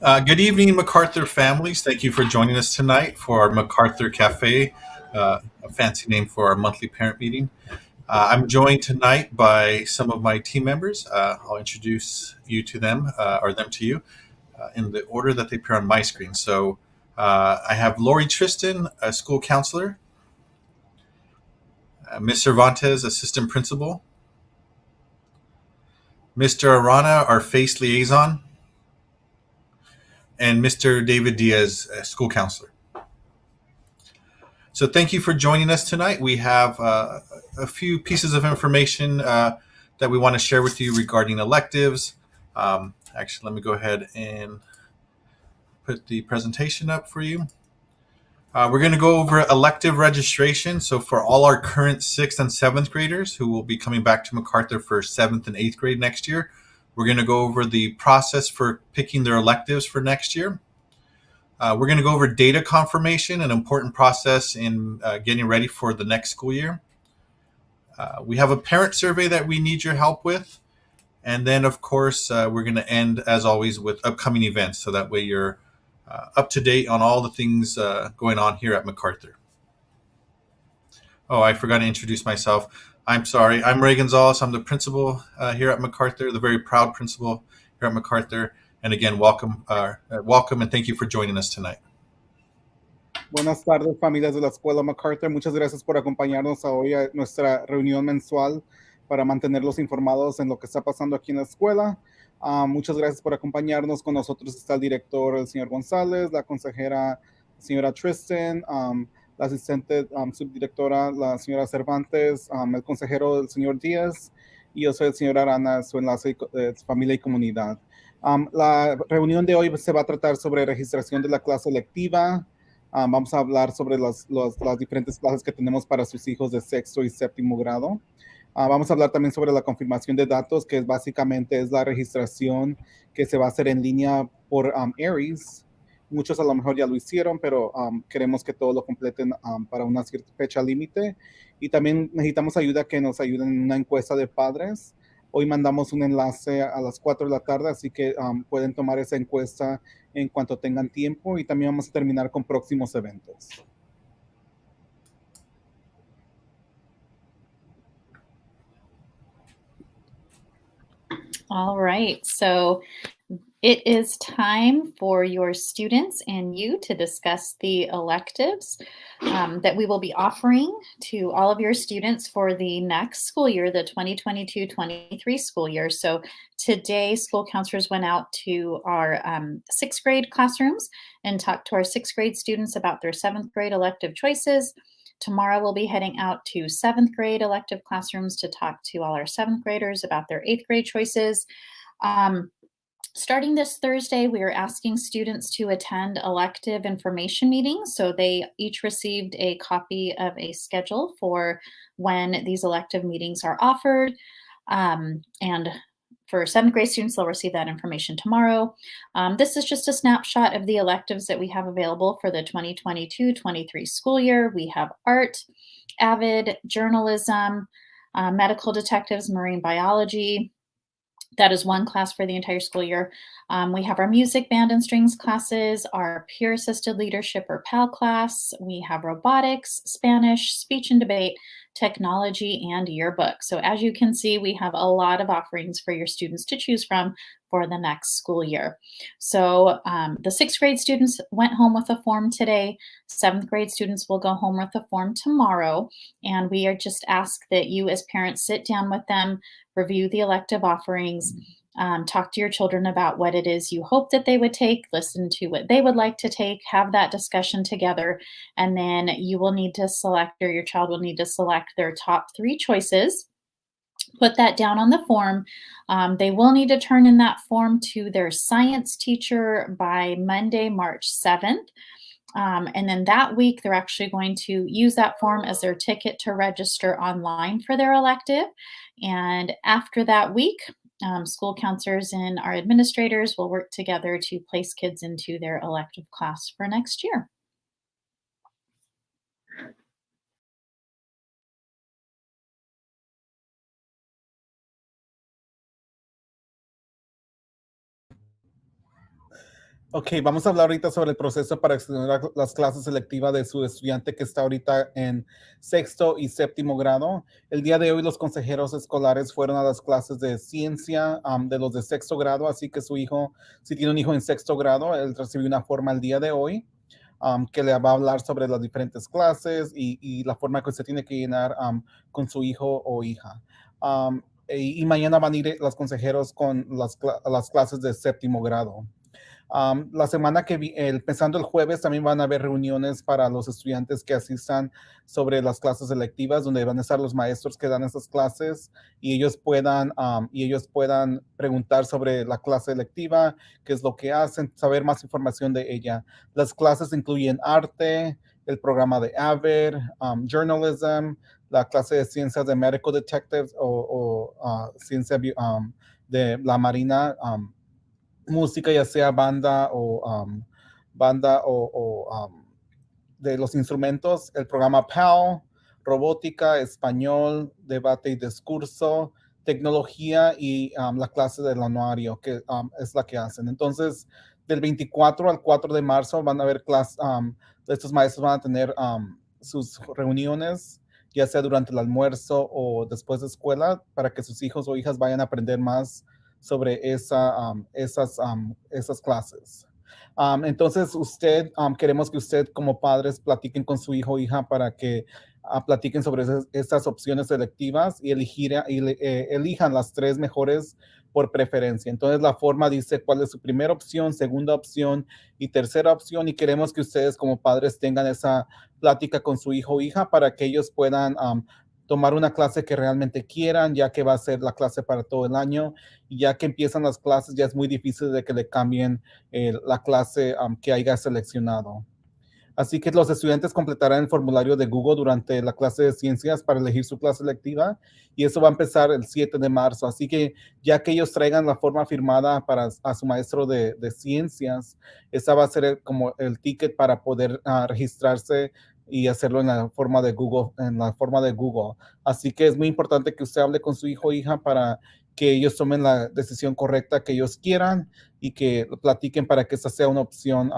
Good evening, MacArthur families. Thank you for joining us tonight for our MacArthur Cafe, a fancy name for our monthly parent meeting. I'm joined tonight by some of my team members. I'll introduce you to them, or them to you, in the order that they appear on my screen. So I have Lori Tristan, a school counselor, Ms. Cervantes, assistant principal, Mr. Arana, our FACE liaison, and Mr. David Diaz, a school counselor. So thank you for joining us tonight. We have a few pieces of information that we want to share with you regarding electives. Actually, let me go ahead and put the presentation up for you. We're going to go over elective registration. So for all our current 6th and 7th graders who will be coming back to MacArthur for 7th and 8th grade next year, we're going to go over the process for picking their electives for next year. We're going to go over data confirmation, an important process in getting ready for the next school year. We have a parent survey that we need your help with. And then, of course, we're going to end, as always, with upcoming events. So that way you're up to date on all the things going on here at MacArthur. Oh, I forgot to introduce myself. I'm sorry. I'm Ray Gonzalez. I'm the principal here at MacArthur, the very proud principal here at MacArthur. And again, welcome and thank you for joining us tonight. Buenas tardes, familias de la Escuela MacArthur. Muchas gracias por acompañarnos hoy a nuestra reunión mensual para mantenerlos informados en lo que está pasando aquí en la escuela. Muchas gracias por acompañarnos. Con nosotros está el director, el señor González, la consejera, señora Tristan, la asistente subdirectora, la señora Cervantes, el consejero, el señor Díaz, y yo soy el señor Arana, su enlace de familia y comunidad. La reunión de hoy se va a tratar sobre registración de la clase electiva. Vamos a hablar sobre las diferentes clases que tenemos para sus hijos de sexto y séptimo grado. Vamos a hablar también sobre la confirmación de datos, que básicamente es la registración que se va a hacer en línea por Aries. Muchos a lo mejor ya lo hicieron, pero queremos que todos lo completen para una cierta fecha límite. Y también necesitamos ayuda que nos ayuden en una encuesta de padres. Hoy mandamos un enlace a las 4 de la tarde, así que pueden tomar esa encuesta en cuanto tengan tiempo, y también vamos a terminar con próximos eventos. All right, so it is time for your students and you to discuss the electives that we will be offering to all of your students for the next school year, the 2022-23 school year. So today, school counselors went out to our 6th grade classrooms and talked to our 6th grade students about their 7th grade elective choices. Tomorrow, we'll be heading out to 7th grade elective classrooms to talk to all our 7th graders about their 8th grade choices. Starting this Thursday, we are asking students to attend elective information meetings. So they each received a copy of a schedule for when these elective meetings are offered. And for 7th grade students, they'll receive that information tomorrow. This is just a snapshot of the electives that we have available for the 2022-23 school year. We have art, AVID, journalism, medical detectives, marine biology. That is one class for the entire school year. We have our music, band, and strings classes, our peer assisted leadership or PAL class. We have robotics, Spanish, speech and debate, technology, and yearbook. So as you can see, we have a lot of offerings for your students to choose from for the next school year. So the 6th grade students went home with a form today. 7th grade students will go home with a form tomorrow. And we are just ask that you as parents sit down with them, review the elective offerings, talk to your children about what it is you hope that they would take, listen to what they would like to take, have that discussion together, and then you will need to select, or your child will need to select their top 3 choices. Put that down on the form. They will need to turn in that form to their science teacher by Monday, March 7th. And then that week, they're actually going to use that form as their ticket to register online for their elective. And after that week, school counselors and our administrators will work together to place kids into their elective class for next year. Ok, vamos a hablar ahorita sobre el proceso para extender las clases selectivas de su estudiante que está ahorita en sexto y séptimo grado. El día de hoy los consejeros escolares fueron a las clases de ciencia de los de sexto grado, así que su hijo, si tiene un hijo en sexto grado, él recibió una forma el día de hoy que le va a hablar sobre las diferentes clases y la forma que usted tiene que llenar con su hijo o hija. Y mañana van a ir los consejeros con las clases de séptimo grado. La semana que empezando el jueves también van a haber reuniones para los estudiantes que asistan sobre las clases electivas, donde van a estar los maestros que dan esas clases y ellos puedan preguntar sobre la clase electiva, qué es lo que hacen, saber más información de ella. Las clases incluyen arte, el programa de AVER, journalism, la clase de ciencias de medical detectives o ciencia de la marina. Música, ya sea banda de los instrumentos, el programa PAL, robótica, español, debate y discurso, tecnología y la clase del anuario, que es la que hacen. Entonces, del 24 al 4 de marzo van a haber clases, estos maestros van a tener sus reuniones, ya sea durante el almuerzo o después de escuela, para que sus hijos o hijas vayan a aprender más sobre esas clases. Entonces, queremos que usted como padres platiquen con su hijo o hija para que platiquen sobre estas opciones selectivas y elijan las tres mejores por preferencia. Entonces, la forma dice cuál es su primera opción, segunda opción y tercera opción. Y queremos que ustedes como padres tengan esa plática con su hijo o hija para que ellos puedan tomar una clase que realmente quieran, ya que va a ser la clase para todo el año. Y ya que empiezan las clases, ya es muy difícil de que le cambien la clase que haya seleccionado. Así que los estudiantes completarán el formulario de Google durante la clase de ciencias para elegir su clase electiva y eso va a empezar el 7 de marzo. Así que ya que ellos traigan la forma firmada a su maestro de ciencias, esa va a ser como el ticket para poder registrarse y hacerlo en la forma de Google, en la forma de Google. Así que es muy importante que usted hable con su hijo o hija para que ellos tomen la decisión correcta que ellos quieran y que platiquen para que esa sea una opción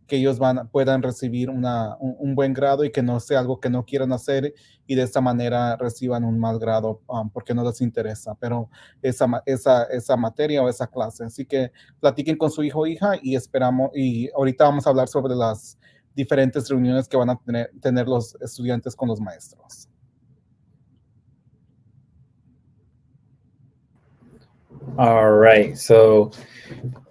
que ellos puedan recibir un buen grado y que no sea algo que no quieran hacer y de esta manera reciban un mal grado porque no les interesa, pero esa materia o esa clase. Así que platiquen con su hijo o hija y esperamos, y ahorita vamos a hablar sobre las diferentes reuniones que van a tener los estudiantes con los maestros. All right, so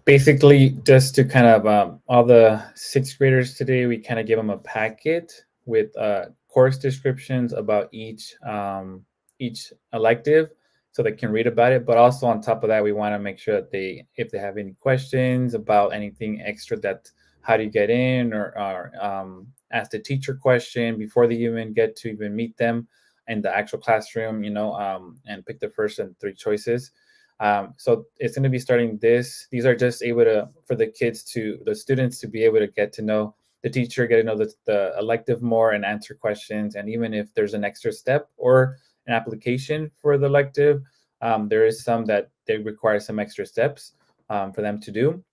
basically, just to kind of all the sixth graders today, we kind of give them a packet with course descriptions about each elective, so they can read about it. But also on top of that, we want to make sure that if they have any questions about anything extra, that how do you get in, or ask the teacher question before they even get to even meet them in the actual classroom, and pick the first and three choices. So it's going to be starting these are just able for the students to be able to get to know the teacher, get to know the elective more and answer questions. And even if there's an extra step or an application for the elective, there is some that they require some extra steps for them to do.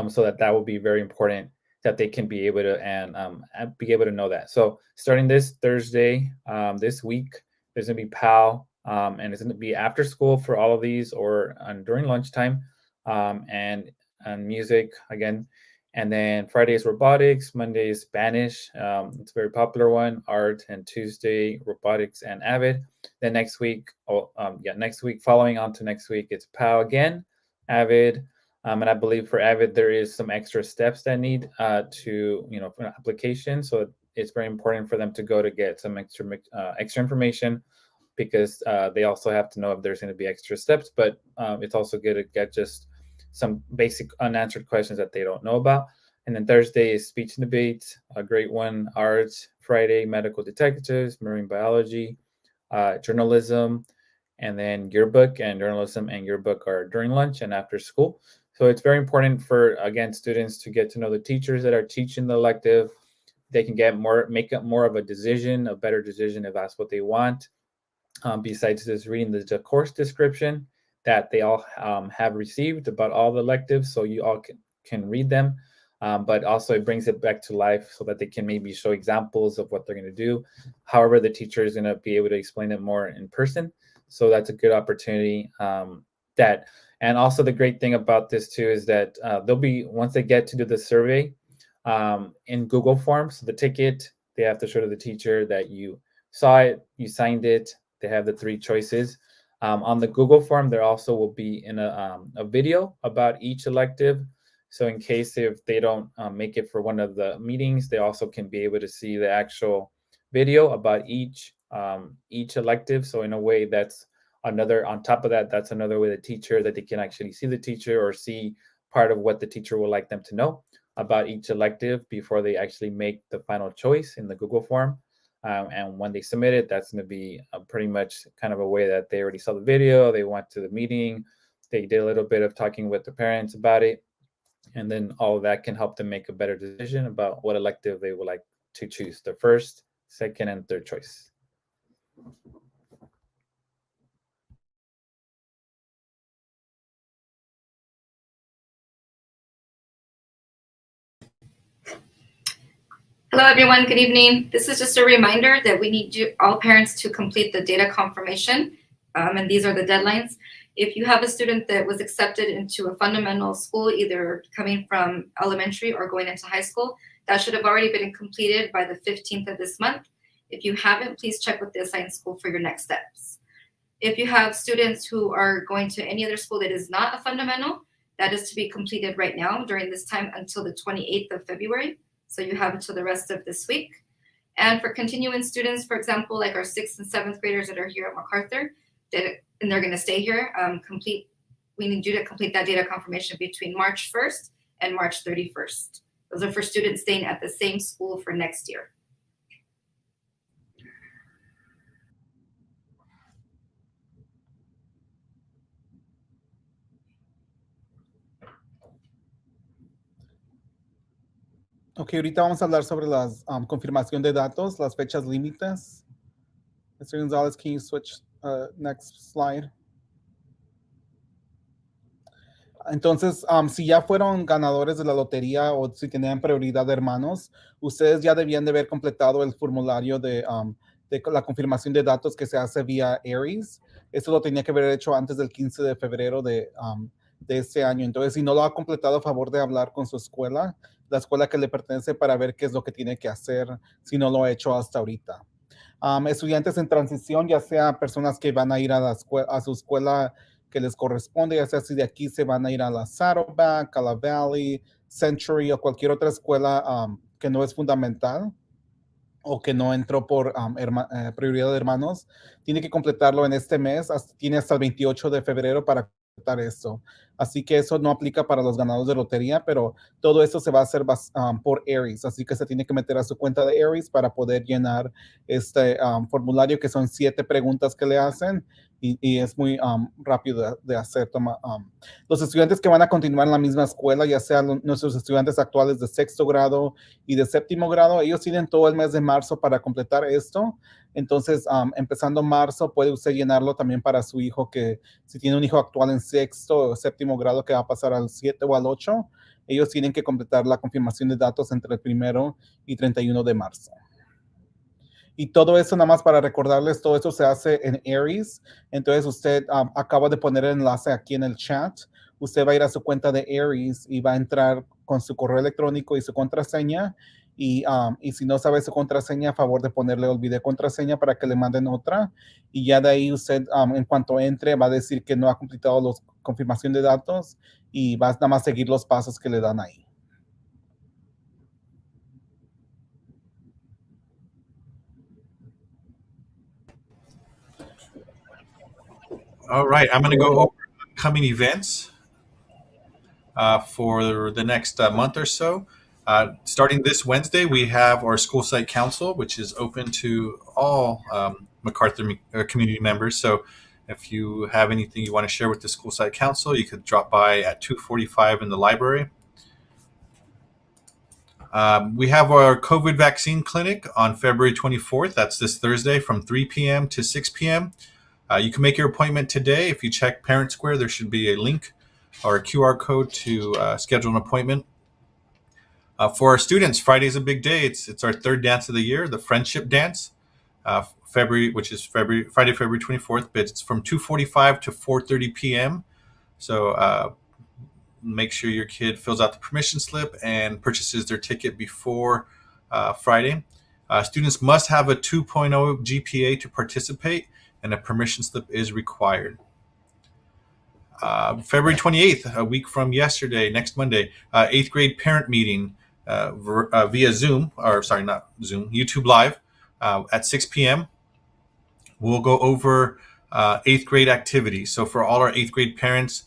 So that will be very important that they can be able to know that. So starting this Thursday, this week, there's going to be PAL, and it's going to be after school for all of these or during lunchtime, and music again. And then Friday is robotics, Monday is Spanish. It's a very popular one, art, and Tuesday robotics and Avid. Then next week, following on to next week, it's PAL again, Avid. And I believe for Avid, there is some extra steps that need for an application. So it's very important for them to go to get some extra information, because they also have to know if there's going to be extra steps. But it's also good to get just some basic unanswered questions that they don't know about. And then Thursday is speech and debate, a great one. Arts. Friday, medical detectives, marine biology, journalism, and then yearbook. And journalism and yearbook are during lunch and after school. So it's very important for, again, students to get to know the teachers that are teaching the elective. They can make up more of a better decision if that's what they want. Besides just reading the course description that they all have received about all the electives. So you all can read them, but also it brings it back to life so that they can maybe show examples of what they're going to do. However, the teacher is going to be able to explain it more in person. So that's a good opportunity. And also the great thing about this too is that they'll be, once they get to do the survey in Google Forms, so the ticket, they have to show to the teacher that you saw it, you signed it. They have the 3 choices. On the Google form, there also will be in a video about each elective. So in case if they don't make it for one of the meetings, they also can be able to see the actual video about each elective. So in a way, that's another, on top of that, that's another way the teacher, that they can actually see the teacher or see part of what the teacher would like them to know about each elective before they actually make the final choice in the Google form. And when they submit it, that's going to be pretty much kind of a way that they already saw the video, they went to the meeting, they did a little bit of talking with the parents about it, and then all of that can help them make a better decision about what elective they would like to choose, their first, second, and third choice. Hello, everyone. Good evening. This is just a reminder that we need you, all parents, to complete the data confirmation, and these are the deadlines. If you have a student that was accepted into a fundamental school, either coming from elementary or going into high school, that should have already been completed by the 15th of this month. If you haven't, please check with the assigned school for your next steps. If you have students who are going to any other school that is not a fundamental, that is to be completed right now during this time until the 28th of February. So you have until the rest of this week. And for continuing students, for example, like our 6th and 7th graders that are here at MacArthur, and they're going to stay here, we need you to complete that data confirmation between March 1st and March 31st. Those are for students staying at the same school for next year. Ok, ahorita vamos a hablar sobre la confirmación de datos, las fechas límites. Mr. Gonzalez, can you switch next slide? Entonces, si ya fueron ganadores de la lotería o si tenían prioridad de hermanos, ustedes ya debían de haber completado el formulario de la confirmación de datos que se hace vía Aries. Eso lo tenía que haber hecho antes del 15 de febrero de este año. Entonces, si no lo ha completado, a favor de hablar con su escuela, la escuela que le pertenece, para ver qué es lo que tiene que hacer si no lo ha hecho hasta ahorita. Estudiantes en transición, ya sea personas que van a ir a su escuela que les corresponde, ya sea si de aquí se van a ir a la Saddleback, a la Valley, Century o cualquier otra escuela que no es fundamental o que no entró por prioridad de hermanos, tiene que completarlo en este mes. Tiene hasta el 28 de febrero para completar esto. Así que eso no aplica para los ganadores de lotería, pero todo esto se va a hacer por Aries. Así que se tiene que meter a su cuenta de Aries para poder llenar este formulario, que son 7 preguntas que le hacen. Y es muy rápido de hacer. Los estudiantes que van a continuar en la misma escuela, ya sean nuestros estudiantes actuales de 6º grado y de 7º grado, ellos tienen todo el mes de marzo para completar esto. Entonces, empezando marzo, puede usted llenarlo también para su hijo, que si tiene un hijo actual en 6º o 7º grado que va a pasar al 7 o al 8, ellos tienen que completar la confirmación de datos entre el 1 y 31 de marzo. Y todo eso, nada más para recordarles, todo eso se hace en Aries. Entonces usted acaba de poner el enlace aquí en el chat. Usted va a ir a su cuenta de Aries y va a entrar con su correo electrónico y su contraseña. Y si no sabe su contraseña, a favor de ponerle olvidé contraseña para que le manden otra. Y ya de ahí usted, en cuanto entre, va a decir que no ha completado la confirmación de datos y va a nada más seguir los pasos que le dan ahí. All right, I'm going to go over upcoming events for the next month or so. Starting this Wednesday, we have our school site council, which is open to all MacArthur community members. So if you have anything you want to share with the school site council, you could drop by at 2:45 in the library. We have our COVID vaccine clinic on February 24th. That's this Thursday from 3 p.m. to 6 p.m. You can make your appointment today. If you check Parent Square, there should be a link or a QR code to schedule an appointment. For our students, Friday's a big day. It's our third dance of the year, the Friendship Dance, Friday, February 24th. But it's from 2:45 to 4:30 p.m. So make sure your kid fills out the permission slip and purchases their ticket before Friday. Students must have a 2.0 GPA to participate, and a permission slip is required. February 28th, a week from yesterday, next Monday, 8th grade parent meeting via Zoom, or sorry, not Zoom, YouTube Live at 6 p.m. We'll go over 8th grade activities. So for all our 8th grade parents,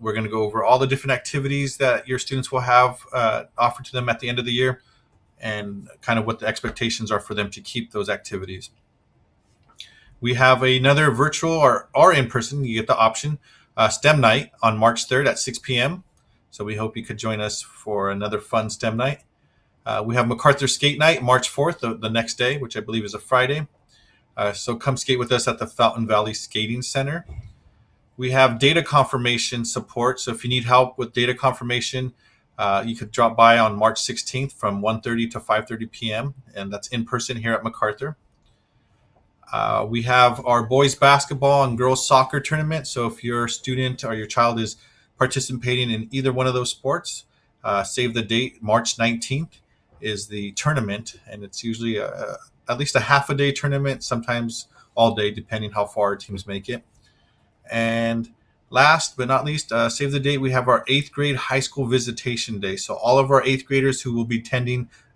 we're going to go over all the different activities that your students will have offered to them at the end of the year, and kind of what the expectations are for them to keep those activities. We have another virtual or in person, you get the option, STEM night on March 3rd at 6 p.m. So we hope you could join us for another fun STEM night. We have MacArthur Skate Night March 4th, the next day, which I believe is a Friday. So come skate with us at the Fountain Valley Skating Center. We have data confirmation support. So if you need help with data confirmation, you could drop by on March 16th from 1:30 to 5:30 p.m. And that's in person here at MacArthur. We have our boys basketball and girls soccer tournament. So if your student or your child is participating in either one of those sports, save the date. March 19th is the tournament, and it's usually at least a half a day tournament, sometimes all day, depending how far our teams make it. And last but not least, save the date, we have our 8th grade high school visitation day. So all of our 8th graders who will be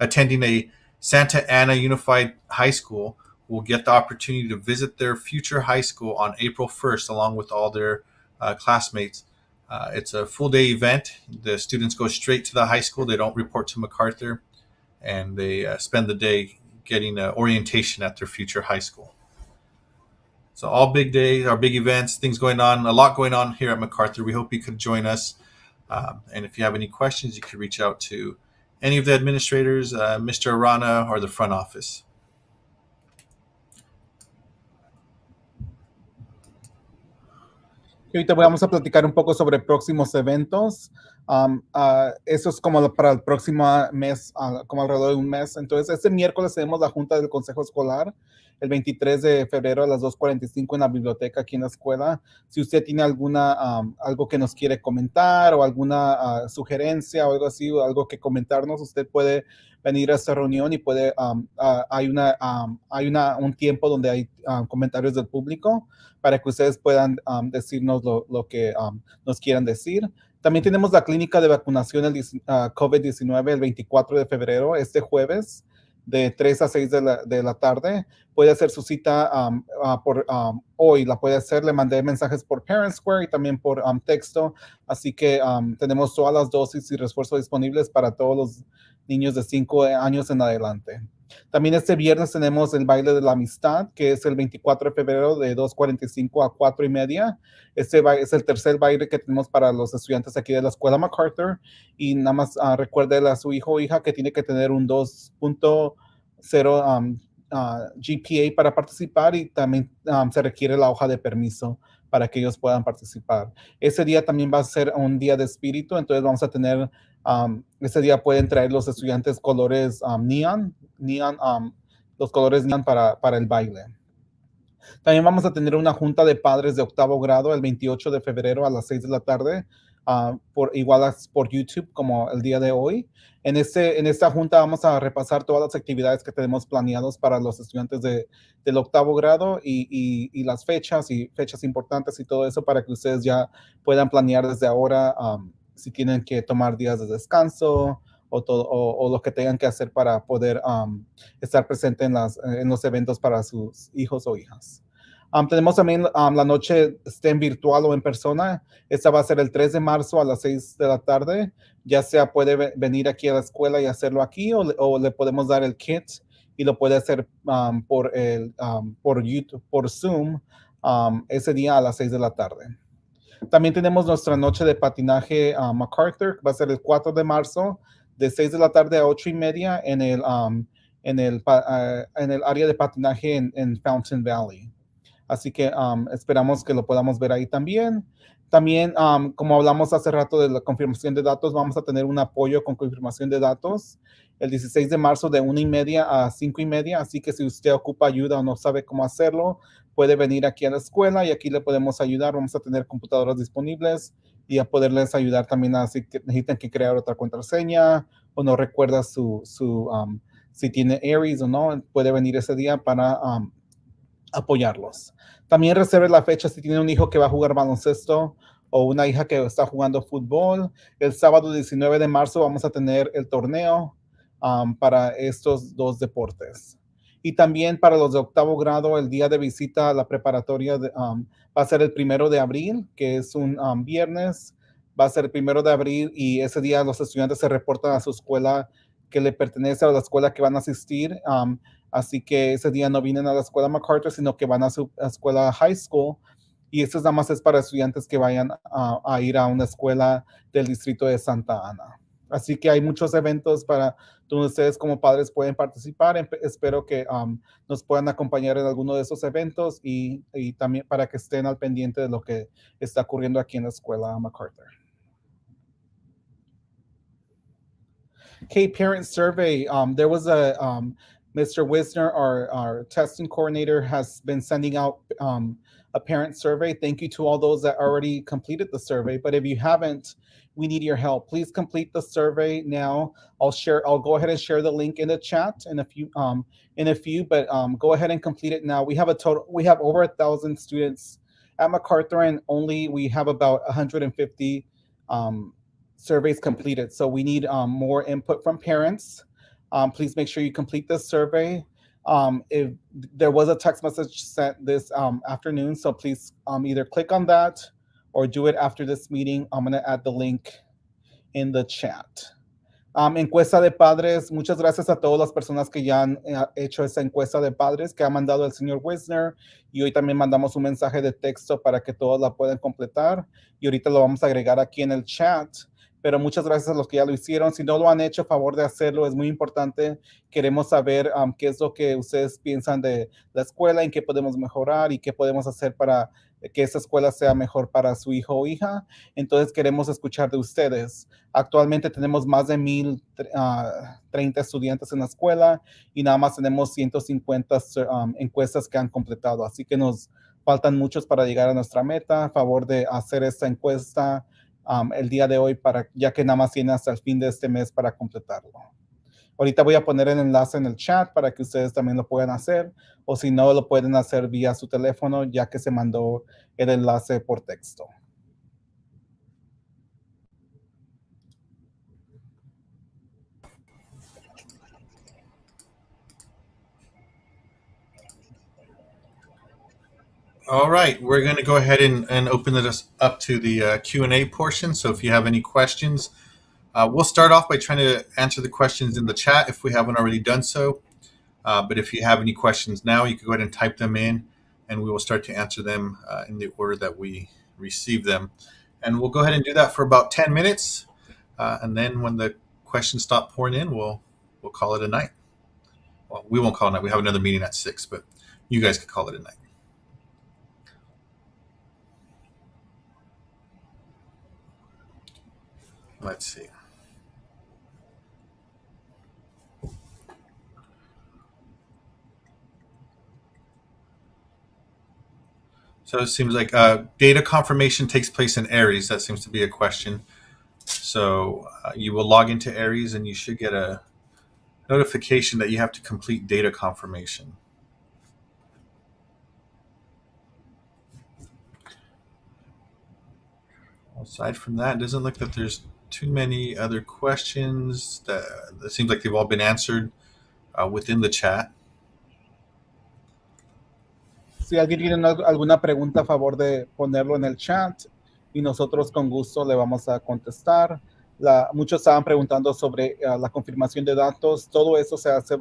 attending a Santa Ana Unified High School will get the opportunity to visit their future high school on April 1st, along with all their classmates. It's a full day event. The students go straight to the high school. They don't report to MacArthur, and they spend the day getting orientation at their future high school. So all big days, our big events, things going on, a lot going on here at MacArthur. We hope you could join us. And if you have any questions, you could reach out to any of the administrators, Mr. Arana, or the front office. Ahorita vamos a platicar un poco sobre próximos eventos. Eso es como para el próximo mes, como alrededor de un mes. Entonces, este miércoles tenemos la Junta del Consejo Escolar, el 23 de febrero a las 2:45 en la biblioteca aquí en la escuela. Si usted tiene algo que nos quiere comentar o alguna sugerencia o algo así, o algo que comentarnos, usted puede venir a esta reunión y puede, hay un tiempo donde hay comentarios del público para que ustedes puedan decirnos lo que nos quieran decir. También tenemos la clínica de vacunación COVID-19 el 24 de febrero, este jueves, de 3 a 6 de la tarde. Puede hacer su cita hoy, la puede hacer. Le mandé mensajes por Parent Square y también por texto. Así que tenemos todas las dosis y refuerzos disponibles para todos los niños de 5 años en adelante. También este viernes tenemos el baile de la amistad, que es el 24 de febrero de 2:45 a 4:30. Este es el tercer baile que tenemos para los estudiantes aquí de la escuela MacArthur. Y nada más recuérdele a su hijo o hija que tiene que tener un 2.0 GPA para participar, y también se requiere la hoja de permiso para que ellos puedan participar. Ese día también va a ser un día de espíritu, entonces vamos a tener, ese día pueden traer los estudiantes colores neon, los colores neon para el baile. También vamos a tener una junta de padres de octavo grado el 28 de febrero a las 6 de la tarde, por YouTube como el día de hoy. En esta junta vamos a repasar todas las actividades que tenemos planeadas para los estudiantes del octavo grado y las fechas importantes y todo eso, para que ustedes ya puedan planear desde ahora si tienen que tomar días de descanso o lo que tengan que hacer para poder estar presente en los eventos para sus hijos o hijas. Tenemos también la noche STEM virtual o en persona. Esta va a ser el 3 de marzo a las 6 de la tarde. Ya sea puede venir aquí a la escuela y hacerlo aquí, o le podemos dar el kit y lo puede hacer por YouTube, por Zoom, ese día a las 6 de la tarde. También tenemos nuestra noche de patinaje MacArthur, va a ser el 4 de marzo de 6 de la tarde a 8:30 en el área de patinaje en Fountain Valley. Así que esperamos que lo podamos ver ahí también. También, como hablamos hace rato de la confirmación de datos, vamos a tener un apoyo con confirmación de datos el 16 de marzo de 1:30 a 5:30. Así que si usted ocupa ayuda o no sabe cómo hacerlo, puede venir aquí a la escuela y aquí le podemos ayudar. Vamos a tener computadoras disponibles y a poderles ayudar también a si necesitan que crear otra contraseña o no recuerda si tiene Aries o no, puede venir ese día para apoyarlos. También reserve la fecha si tiene un hijo que va a jugar baloncesto o una hija que está jugando fútbol. El sábado 19 de marzo vamos a tener el torneo para estos dos deportes. Y también para los de octavo grado, el día de visita a la preparatoria va a ser el 1 de abril, que es un viernes. Va a ser el 1 de abril y ese día los estudiantes se reportan a su escuela que le pertenece a la escuela que van a asistir. Así que ese día no vienen a la escuela MacArthur, sino que van a su escuela high school. Y esto nada más es para estudiantes que vayan a ir a una escuela del distrito de Santa Ana. Así que hay muchos eventos para donde ustedes como padres pueden participar. Espero que nos puedan acompañar en alguno de esos eventos y también para que estén al pendiente de lo que está ocurriendo aquí en la escuela MacArthur. Okay, parent survey. There was a Mr. Wisner, our testing coordinator, has been sending out a parent survey. Thank you to all those that already completed the survey. But if you haven't, we need your help. Please complete the survey now. I'll go ahead and share the link in the chat in a few. But go ahead and complete it now. We have over 1,000 students at MacArthur, and we have about 150 surveys completed. So we need more input from parents. Please make sure you complete this survey. If there was a text message sent this afternoon, so please either click on that or do it after this meeting. I'm going to add the link in the chat. Encuesta de padres, muchas gracias a todas las personas que ya han hecho esa encuesta de padres que ha mandado el señor Wisner, y hoy también mandamos un mensaje de texto para que todos la puedan completar y ahorita lo vamos a agregar aquí en el chat. Pero muchas gracias a los que ya lo hicieron. Si no lo han hecho, favor de hacerlo. Es muy importante. Queremos saber qué es lo que ustedes piensan de la escuela, en qué podemos mejorar y qué podemos hacer para que esa escuela sea mejor para su hijo o hija. Entonces queremos escuchar de ustedes. Actualmente tenemos más de 1,030 estudiantes en la escuela y nada más tenemos 150 encuestas que han completado. Así que nos faltan muchos para llegar a nuestra meta. A favor de hacer esta encuesta el día de hoy, ya que nada más tiene hasta el fin de este mes para completarlo. Ahorita voy a poner el enlace en el chat para que ustedes también lo puedan hacer, o si no, lo pueden hacer vía su teléfono, ya que se mandó el enlace por texto. All right, we're going to go ahead and open this up to the Q&A portion. So if you have any questions, we'll start off by trying to answer the questions in the chat if we haven't already done so. But if you have any questions now, you can go ahead and type them in, and we will start to answer them in the order that we receive them. And we'll go ahead and do that for about 10 minutes. And then when the questions stop pouring in, we'll call it a night. Well, we won't call it a night. We have another meeting at 6, but you guys can call it a night. Let's see. So it seems like data confirmation takes place in Aries. That seems to be a question. So you will log into Aries and you should get a notification that you have to complete data confirmation. Aside from that, it doesn't look that there's too many other questions. That seems like they've all been answered within the chat. Si alguien tiene alguna pregunta, a favor de ponerlo en el chat y nosotros con gusto le vamos a contestar. Muchos estaban preguntando sobre la confirmación de datos. Todo eso se hace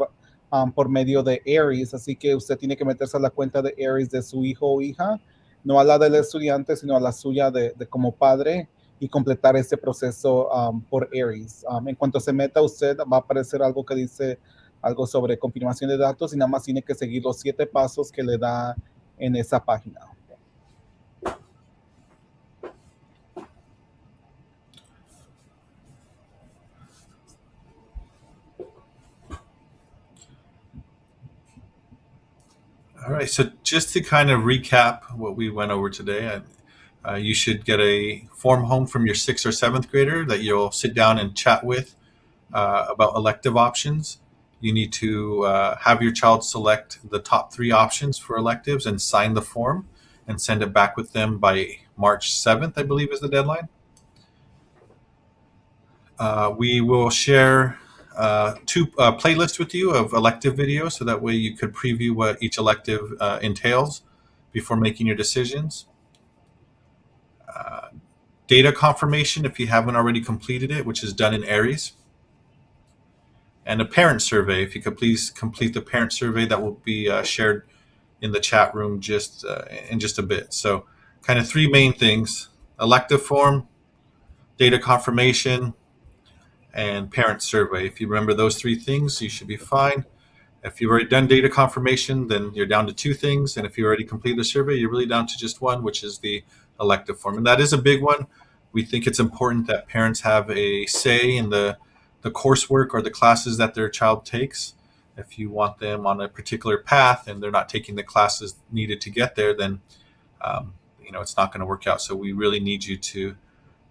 por medio de Aries, así que usted tiene que meterse a la cuenta de Aries de su hijo o hija, no a la del estudiante, sino a la suya de como padre, y completar ese proceso por Aries. En cuanto se meta usted, va a aparecer algo que dice algo sobre confirmación de datos y nada más tiene que seguir los 7 pasos que le da en esa página. All right, so just to kind of recap what we went over today, you should get a form home from your 6th or 7th grader that you'll sit down and chat with about elective options. You need to have your child select the top 3 options for electives and sign the form and send it back with them by March 7th, I believe is the deadline. We will share 2 playlists with you of elective videos, so that way you could preview what each elective entails before making your decisions. Data confirmation if you haven't already completed it, which is done in Aries. And a parent survey. If you could please complete the parent survey, that will be shared in the chat room in just a bit. So kind of 3 main things: elective form, data confirmation, and parent survey. If you remember those 3 things, you should be fine. If you've already done data confirmation, then you're down to 2 things. And if you already completed the survey, you're really down to just 1, which is the elective form. And that is a big one. We think it's important that parents have a say in the coursework or the classes that their child takes. If you want them on a particular path and they're not taking the classes needed to get there, then it's not going to work out. So we really need you to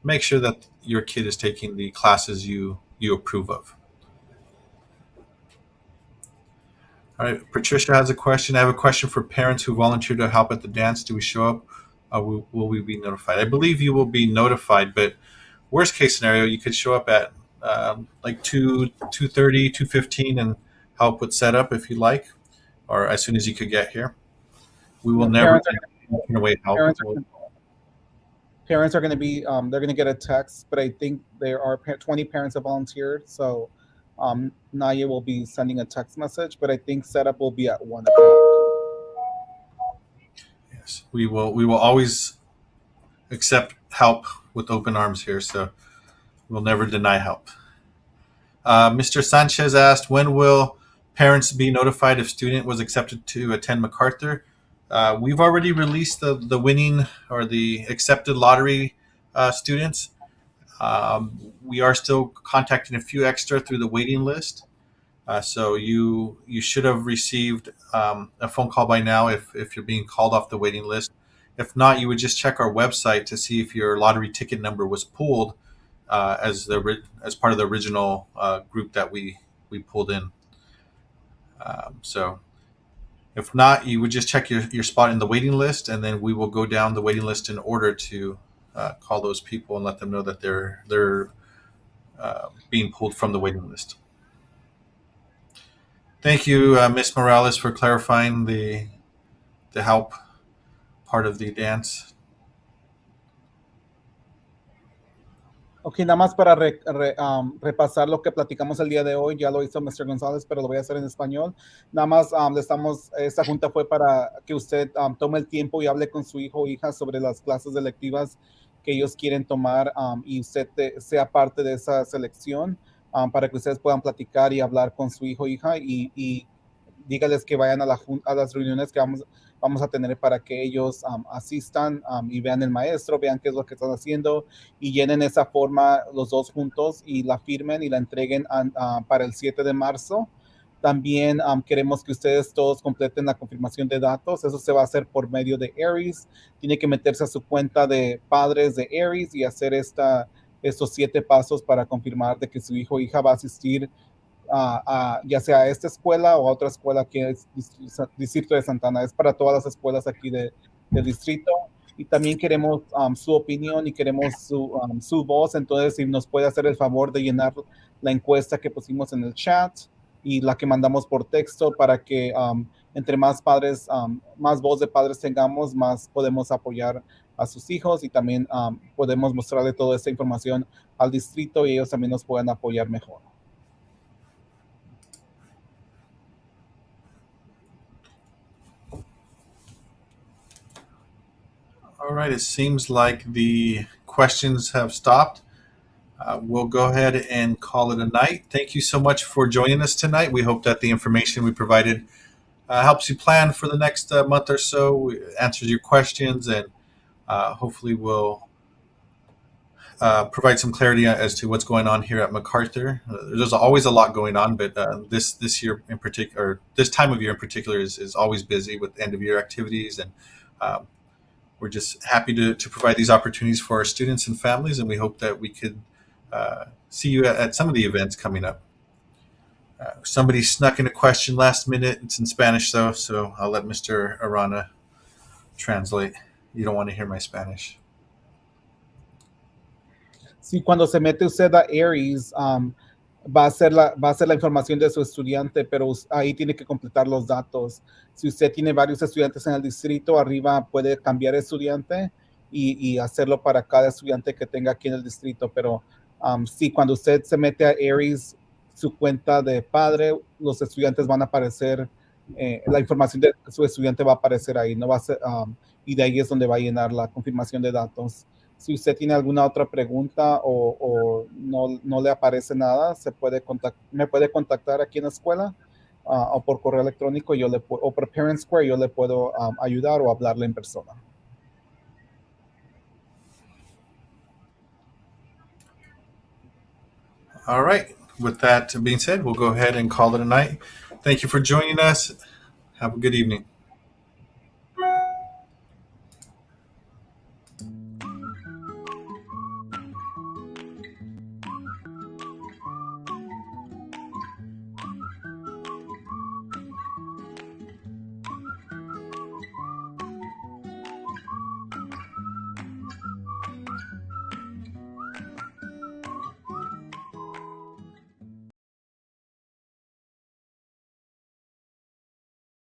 make sure that your kid is taking the classes you approve of. All right, Patricia has a question. I have a question for parents who volunteer to help at the dance. Do we show up? Will we be notified? I believe you will be notified, but worst case scenario, you could show up at like 2:30, 2:15 and help with setup if you like, or as soon as you could get here. We will never take away help. Parents are going to be, they're going to get a text, but I think there are 20 parents that volunteered, so Naya will be sending a text message, but I think setup will be at 1 o'clock. Yes, we will always accept help with open arms here, so we'll never deny help. Mr. Sanchez asked, when will parents be notified if student was accepted to attend MacArthur? We've already released the winning or the accepted lottery students. We are still contacting a few extra through the waiting list. So you should have received a phone call by now if you're being called off the waiting list. If not, you would just check our website to see if your lottery ticket number was pulled as part of the original group that we pulled in. So if not, you would just check your spot in the waiting list, and then we will go down the waiting list in order to call those people and let them know that they're being pulled from the waiting list. Thank you, Ms. Morales, for clarifying the help part of the dance. Ok, nada más para repasar lo que platicamos el día de hoy. Ya lo hizo Mr. González, pero lo voy a hacer en español. Nada más esta junta fue para que usted tome el tiempo y hable con su hijo o hija sobre las clases electivas que ellos quieren tomar y usted sea parte de esa selección para que ustedes puedan platicar y hablar con su hijo o hija y dígales que vayan a las reuniones que vamos a tener para que ellos asistan y vean el maestro, vean qué es lo que están haciendo y llenen esa forma los dos juntos y la firmen y la entreguen para el 7 de marzo. También queremos que ustedes todos completen la confirmación de datos. Eso se va a hacer por medio de Aries. Tiene que meterse a su cuenta de padres de Aries y hacer estos 7 pasos para confirmar de que su hijo o hija va a asistir ya sea a esta escuela o a otra escuela que es Distrito de Santana. Es para todas las escuelas aquí del distrito. Y también queremos su opinión y queremos su voz. Entonces, si nos puede hacer el favor de llenar la encuesta que pusimos en el chat y la que mandamos por texto para que entre más padres, más voz de padres tengamos, más podemos apoyar a sus hijos y también podemos mostrarle toda esta información al distrito y ellos también nos puedan apoyar mejor. All right, it seems like the questions have stopped. We'll go ahead and call it a night. Thank you so much for joining us tonight. We hope that the information we provided helps you plan for the next month or so, answers your questions, and hopefully will provide some clarity as to what's going on here at MacArthur. There's always a lot going on, but this year in particular, or this time of year in particular, is always busy with end of year activities, and we're just happy to provide these opportunities for our students and families, and we hope that we could see you at some of the events coming up. Somebody snuck in a question last minute. It's in Spanish though, so I'll let Mr. Arana translate. You don't want to hear my Spanish. Sí, cuando se mete usted a Aries, va a ser la información de su estudiante, pero ahí tiene que completar los datos. Si usted tiene varios estudiantes en el distrito, arriba puede cambiar estudiante y hacerlo para cada estudiante que tenga aquí en el distrito. Pero sí, cuando usted se mete a Aries, su cuenta de padre, los estudiantes van a aparecer, la información de su estudiante va a aparecer ahí, no va a ser, y de ahí es donde va a llenar la confirmación de datos. Si usted tiene alguna otra pregunta o no le aparece nada, me puede contactar aquí en la escuela o por correo electrónico o por Parent Square, yo le puedo ayudar o hablarle en persona. All right. With that being said, we'll go ahead and call it a night. Thank you for joining us. Have a good evening.